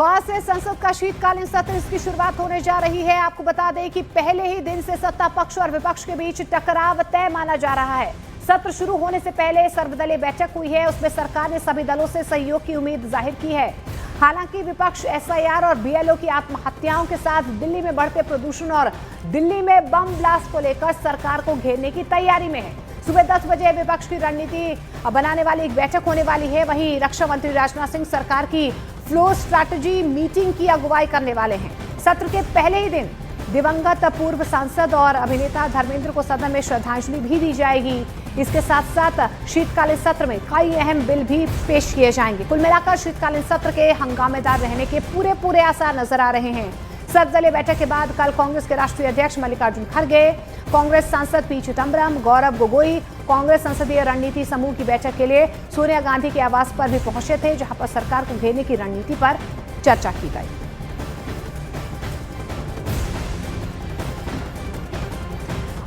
आज से संसद का शीतकालीन सत्र इसकी शुरुआत होने जा रही है। आपको बता दें कि पहले ही दिन से सत्ता पक्ष और विपक्ष के बीच टकराव तय माना जा रहा है। सत्र शुरू होने से पहले सर्वदलीय बैठक हुई है, उसमें सरकार ने सभी दलों से सहयोग की उम्मीद जाहिर की है। हालांकि विपक्ष एसआईआर और बीएलओ की आत्महत्याओं के साथ दिल्ली में बढ़ते प्रदूषण और दिल्ली में बम ब्लास्ट को लेकर सरकार को घेरने की तैयारी में है। सुबह 10 बजे विपक्ष की रणनीति बनाने वाली एक बैठक होने वाली है। वहीं रक्षा मंत्री राजनाथ सिंह सरकार की फ्लो स्ट्रैटेजी मीटिंग की अगुवाई करने वाले हैं। सत्र के पहले ही दिन दिवंगत पूर्व सांसद और अभिनेता धर्मेंद्र को सदन में श्रद्धांजलि भी दी जाएगी। इसके साथ साथ शीतकालीन सत्र में कई अहम बिल भी पेश किए जाएंगे। कुल मिलाकर शीतकालीन सत्र के हंगामेदार रहने के पूरे आसार नजर आ रहे हैं। सर्वदलीय बैठक के बाद कल कांग्रेस के राष्ट्रीय अध्यक्ष मल्लिकार्जुन खड़गे, कांग्रेस सांसद पी चिदंबरम, गौरव गोगोई कांग्रेस संसदीय रणनीति समूह की बैठक के लिए सोनिया गांधी के आवास पर भी पहुंचे थे, जहां पर सरकार को घेरने की रणनीति पर चर्चा की गई।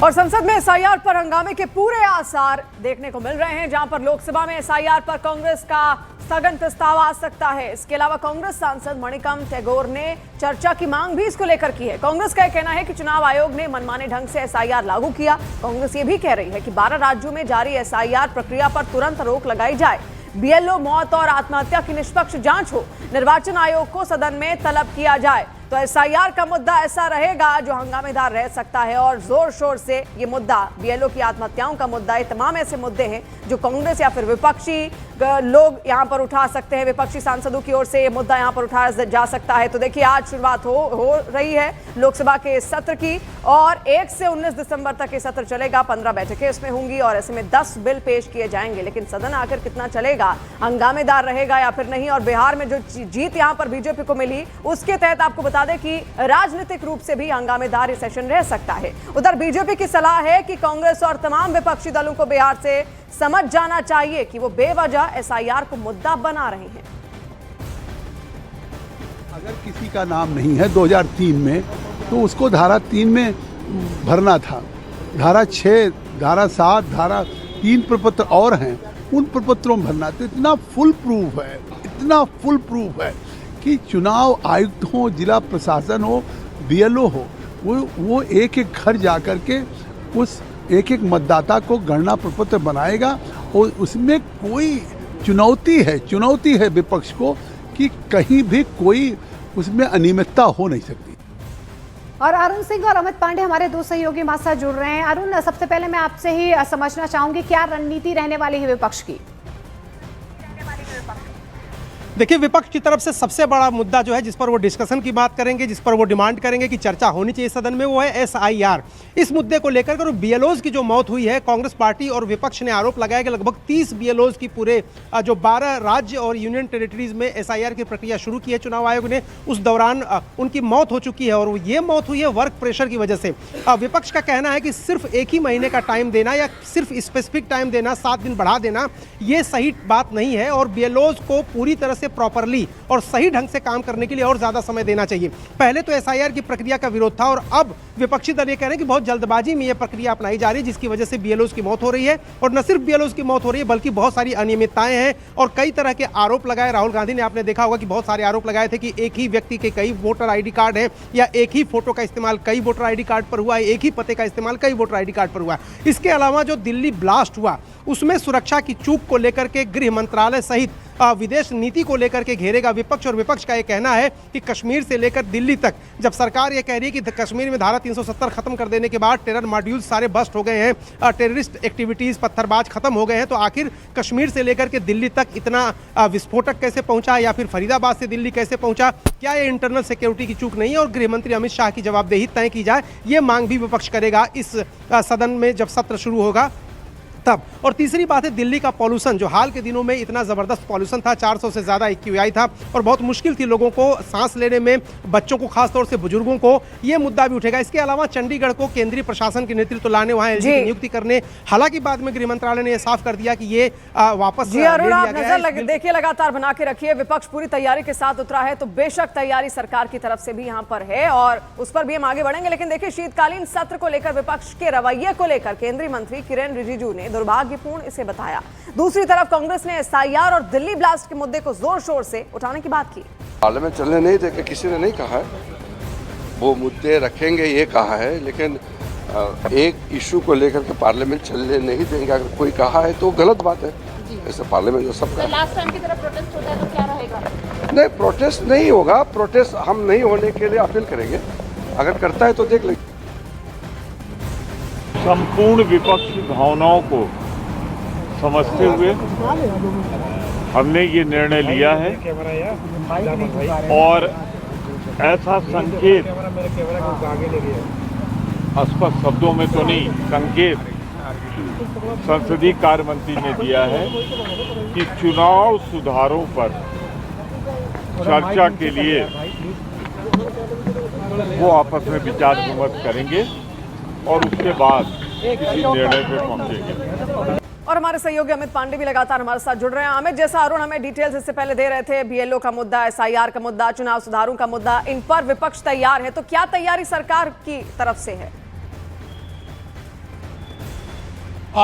और संसद में एसआईआर पर हंगामे के पूरे आसार देखने को मिल रहे हैं, जहां पर लोकसभा में एसआईआर पर कांग्रेस का स्थगन प्रस्ताव आ सकता है। इसके अलावा कांग्रेस सांसद मणिकम टैगोर ने चर्चा की मांग भी इसको लेकर की है। कांग्रेस का कहना है कि चुनाव आयोग ने मनमाने ढंग से एसआईआर लागू किया। कांग्रेस ये भी कह रही है कि 12 राज्यों में जारी एसआईआर प्रक्रिया पर तुरंत रोक लगाई जाए। बीएलओ मौत और आत्महत्या की निष्पक्ष जांच हो। निर्वाचन आयोग को सदन में तलब किया जाए। तो एसआईआर का मुद्दा ऐसा रहेगा जो हंगामेदार रह सकता है और जोर शोर से ये मुद्दा बीएलओ की आत्महत्याओं का मुद्दा, ये तमाम ऐसे मुद्दे हैं जो कांग्रेस या फिर विपक्षी लोग यहां पर उठा सकते हैं। विपक्षी सांसदों की ओर से ये मुद्दा यहां पर उठाया जा सकता है। तो देखिए, आज शुरुआत हो रही है लोकसभा के सत्र की और 1 से 19 दिसंबर तक ये सत्र चलेगा। 15 बैठकें इसमें होंगी और ऐसे में 10 बिल पेश किए जाएंगे। लेकिन सदन आखिर कितना चलेगा, हंगामेदार रहेगा या फिर नहीं? और बिहार में जो जीत यहां पर बीजेपी को मिली, उसके तहत आपको बता दें कि राजनीतिक रूप से भी हंगामेदार ये सेशन रह सकता है। उधर बीजेपी की सलाह है कि कांग्रेस और तमाम विपक्षी दलों को बिहार से समझ जाना चाहिए कि वो बेवजह एसआईआर को मुद्दा बना रहे हैं। अगर किसी का नाम नहीं है 2003 में, तो उसको धारा 3 में भरना था। धारा 6, धारा 7, धारा 3 प्रपत्र और हैं, उन प्रपत्रों में भरना। तो इतना फुल प्रूफ है कि चुनाव आयुक्त हो, जिला प्रशासन हो, बीएलओ हो, वो एक एक घर जाकर के उस एक एक मतदाता को गणना प्रपत्र बनाएगा। और उसमें कोई चुनौती है विपक्ष को कि कहीं भी कोई उसमें अनियमितता हो नहीं सकती। और अरुण सिंह और अमित पांडे हमारे दो सहयोगी हमारे साथ जुड़ रहे हैं। अरुण, सबसे पहले मैं आपसे ही समझना चाहूंगी, क्या रणनीति रहने वाली है विपक्ष की? देखिए, विपक्ष की तरफ से सबसे बड़ा मुद्दा जो है जिस पर वो डिस्कशन की बात करेंगे, जिस पर वो डिमांड करेंगे कि चर्चा होनी चाहिए सदन में, वो है एसआईआर। इस मुद्दे को लेकर बीएलओज की जो मौत हुई है, कांग्रेस पार्टी और विपक्ष ने आरोप लगाया कि लगभग 30 बीएलओज की पूरे जो 12 राज्य और यूनियन टेरिटरीज में एसआईआर की प्रक्रिया शुरू की है चुनाव आयोग ने, उस दौरान उनकी मौत हो चुकी है। और ये मौत हुई है वर्क प्रेशर की वजह से। विपक्ष का कहना है कि सिर्फ एक ही महीने का टाइम देना या सिर्फ स्पेसिफिक टाइम देना, 7 दिन बढ़ा देना, ये सही बात नहीं है। और बीएलओज को पूरी तरह से प्रॉपरली और सही ढंग से काम करने के लिए और ज्यादा समय देना चाहिए। पहले तो एसआईआर की प्रक्रिया का विरोध था और अब विपक्षी दल ये कह रहे हैं कि बहुत जल्दबाजी में यह प्रक्रिया अपनाई जा रही है, जिसकी वजह से बीएलओज की मौत हो रही है। और न सिर्फ बीएलओज की मौत हो रही है, बल्कि बहुत सारी अनियमितताएं हैं और कई तरह के आरोप लगाए। राहुल गांधी ने, आपने देखा होगा कि बहुत सारे आरोप लगाए थे कि एक ही व्यक्ति के कई वोटर आईडी कार्ड हैं या एक ही फोटो का इस्तेमाल कई वोटर आईडी कार्ड पर हुआ है, एक ही पते का इस्तेमाल कई वोटर आईडी कार्ड पर हुआ है। इसके अलावा जो दिल्ली ब्लास्ट हुआ, उसमें सुरक्षा की चूक को लेकर के गृह मंत्रालय सहित विदेश नीति को लेकर के घेरेगा विपक्ष। और विपक्ष का यह कहना है कि कश्मीर से लेकर दिल्ली तक, जब सरकार यह कह रही है कि कश्मीर में धारा 370 खत्म कर देने के बाद टेरर मॉड्यूल सारे बस्ट हो गए हैं, टेररिस्ट एक्टिविटीज, पत्थरबाज खत्म हो गए हैं, तो आखिर कश्मीर से लेकर के दिल्ली तक इतना विस्फोटक कैसे पहुंचा, या फिर फरीदाबाद से दिल्ली कैसे पहुंचा? क्या ये इंटरनल सिक्योरिटी की चूक नहीं है? और गृह मंत्री अमित शाह की जवाबदेही तय की जाए, ये मांग भी विपक्ष करेगा इस सदन में जब सत्र शुरू होगा तब। और तीसरी बात है दिल्ली का पॉल्यूशन, जो हाल के दिनों में इतना ज़बरदस्त पॉल्यूशन था, 400 से ज़्यादा एक्यूआई था और बहुत मुश्किल थी लोगों को सांस लेने में, बच्चों को, खासतौर से बुजुर्गों को। ये मुद्दा भी उठेगा। इसके अलावा चंडीगढ़ को केंद्रीय प्रशासन के नेतृत्व लाने, वहाँ एलजी की नियुक्ति करने, हालांकि बाद में गृह मंत्रालय ने यह साफ कर दिया कि ये वापस जी अरुण, आप नजर देखिए, लगातार बना के रखिए। विपक्ष पूरी तैयारी के साथ उतरा है, तो बेशक तैयारी सरकार की तरफ से भी यहाँ पर है और उस पर भी हम आगे बढ़ेंगे। लेकिन देखिए, शीतकालीन सत्र को लेकर विपक्ष के रवैये को लेकर केंद्रीय मंत्री किरेन रिजिजू ने दुर्भाग्यपूर्ण इसे बताया। दूसरी तरफ कांग्रेस ने एसआईआर और दिल्ली ब्लास्ट के मुद्दे को जोर शोर से उठाने की बात की। पार्लियामेंट चलने नहीं देंगे, किसी ने नहीं कहा है, वो मुद्दे रखेंगे ये कहा है, लेकिन एक इशू को लेकर के पार्लियामेंट चलने नहीं देंगे अगर कोई कहा है तो गलत बात है। ऐसे पार्लियामेंट जो सब लास्ट टाइम की तरह प्रोटेस्ट होता है तो क्या रहेगा? नहीं, प्रोटेस्ट नहीं होगा। प्रोटेस्ट हम नहीं होने के लिए अपील करेंगे, अगर करता है तो देख लेंगे। संपूर्ण विपक्षी भावनाओं को समझते हुए हमने ये निर्णय लिया है और ऐसा संकेत स्पष्ट शब्दों में तो नहीं, संकेत संसदीय कार्य मंत्री ने दिया है कि चुनाव सुधारों पर चर्चा के लिए वो आपस में विचार विमर्श करेंगे और उसके बाद किसी निर्णय पे पहुंचेंगे। और हमारे सहयोगी अमित पांडे भी लगातार हमारे साथ जुड़ रहे हैं। अमित, जैसा अरुण हमें डिटेल्स इससे पहले दे रहे थे, बीएलओ का मुद्दा, एसआईआर का मुद्दा, चुनाव सुधारों का मुद्दा, इन पर विपक्ष तैयार है, तो क्या तैयारी सरकार की तरफ से है?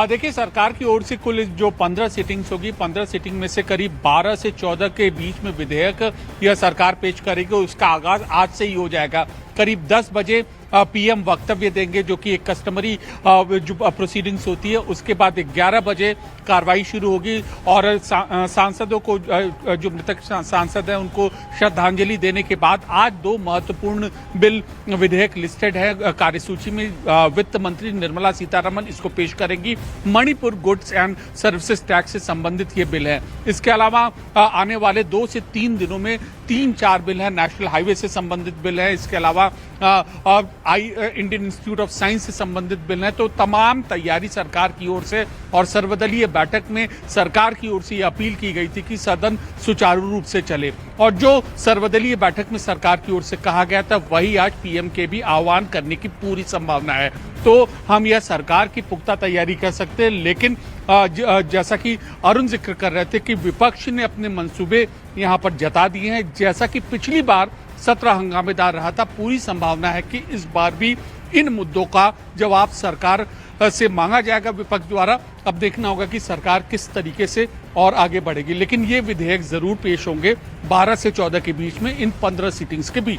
देखिए, सरकार की ओर से कुल जो 15 सिटिंग्स होगी, 15 सिटिंग में से करीब 12 से 14 के बीच में विधेयक यह सरकार पेश करेगी। उसका आगाज आज से ही हो जाएगा। करीब 10 बजे पीएम वक्तव्य देंगे, जो कि एक कस्टमरी जो प्रोसीडिंग्स होती है। उसके बाद 11 बजे कार्रवाई शुरू होगी और सांसदों को, जो मृतक सांसद हैं, उनको श्रद्धांजलि देने के बाद आज 2 महत्वपूर्ण बिल विधेयक लिस्टेड है कार्यसूची में। वित्त मंत्री निर्मला सीतारमण इसको पेश करेंगी। Manipur goods and services tax से संबंधित ये बिल है। इसके अलावा आने वाले 2 से 3 दिनों में 3-4 बिल है, नेशनल हाईवे से संबंधित बिल है। इसके अलावा इंडियन इंस्टीट्यूट ऑफ साइंस से संबंधित बिल है। तो तमाम तैयारी सरकार की ओर से, और सर्वदलीय बैठक में सरकार की ओर से ये अपील की गई थी कि सदन सुचारू रूप से चले, और जो सर्वदलीय बैठक में सरकार की ओर से कहा गया था वही आज पीएम के भी आह्वान करने की पूरी संभावना है। तो हम यह सरकार की पुख्ता तैयारी कर सकते हैं, लेकिन जैसा कि अरुण जिक्र कर रहे थे कि विपक्ष ने अपने मंसूबे यहाँ पर जता दिए हैं। जैसा कि पिछली बार सत्र हंगामेदार रहा था, पूरी संभावना है कि इस बार भी इन मुद्दों का जवाब सरकार से मांगा जाएगा विपक्ष द्वारा। अब देखना होगा कि सरकार किस तरीके से और आगे बढ़ेगी, लेकिन ये विधेयक जरूर पेश होंगे 12 से 14 के बीच में, इन 15 सीटिंग्स के बीच।